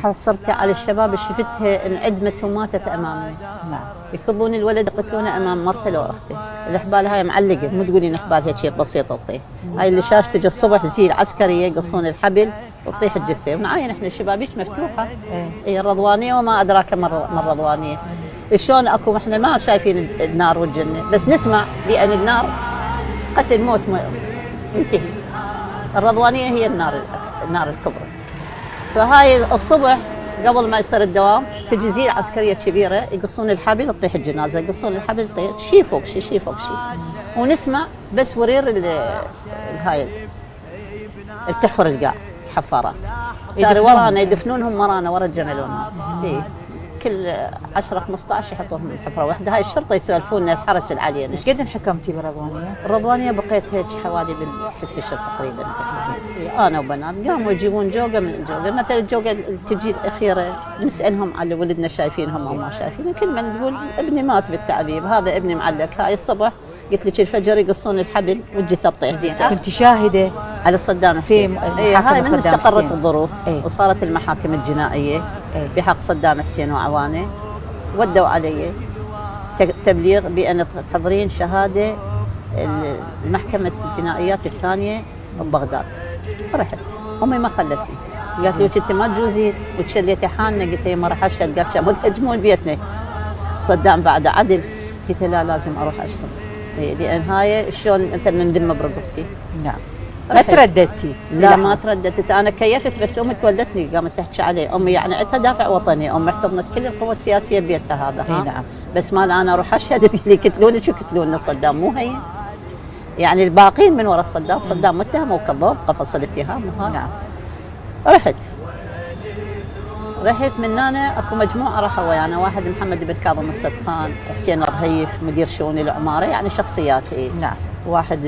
حصرت على الشباب اللي شفتها انعدمت وماتت امامي. نعم. يكضون الولد يقتلونه امام مرته لو اخته. الاحبال هاي معلقه، مو تقولين احبال هيك شيء بسيطه تطيح. هاي اللي شاش تجي الصبح زي العسكريه يقصون الحبل وتطيح الجثه، ونعاين احنا الشبابيك مفتوحه. هي الرضوانيه وما ادراك ما الرضوانيه. شلون اكو احنا ما شايفين النار والجنه، بس نسمع بان النار قتل موت ينتهي. الرضوانيه هي النار الكبرى. فهاي الصبح قبل ما يصير الدوام تجي زي عسكريه كبيره يقصون الحبل تطيح الجنازه، يقصون الحبل تطيح شيء فوق شيء شيء فوق شيء، ونسمع بس ورير هاي التحفر القاع الحفارات ورانا يدفنونهم ورانا ورا الجملونات. كل 10 15 يحطوهم بحفره واحده. هاي الشرطه يسولفون الحرس العالي. ايش قد انحكمتي بالرضوانيه؟ الرضوانيه بقيت هيك حوالي ب6 اشهر تقريبا. انا وبنات قاموا يجيبون جوقه من الجوقه، مثلا الجوقه تجي الاخيره نسالهم على ولدنا شايفينهم او ما شايفين، كل من يقول ابني مات بالتعذيب، هذا ابني معلق. هاي الصبح قلت لك الفجر يقصون الحبل والجثه تطيح. زين كنت شاهده على صدام حسين. هاي من استقرت الظروف وصارت المحاكم الجنائيه بحق صدام حسين وعوانه، ودوا علي تبليغ بأن تحضرين شهادة المحكمة الجنائيات الثانية ببغداد. رحت أمي ما خلتني، قالت لي أنت ما تجوزين وتشليتي حالنا. قلت لها ما راح أشهد، قالت شو تهجمون بيتنا صدام بعد عدل. قلت لها لا لازم أروح أشتغل، لأن هاي شلون مثلا ندم برقبتي. نعم. ما ترددتي؟ لا ما ترددت، انا كيفت بس امي تولدتني قامت تحكي علي. امي يعني عندها دافع وطني، امي احتضنت كل القوى السياسيه ببيتها هذا. نعم. بس ما انا اروح اشهد لي يقتلوني. شو يقتلون صدام؟ مو هي يعني الباقين من وراء صدام. صدام متهم وكذاب قفص الاتهام. نعم. رحت من هنا اكو مجموعه راحوا ويانا، واحد محمد بن كاظم السدخان، حسين الرهيف مدير شؤون العماره، يعني شخصيات. نعم. واحد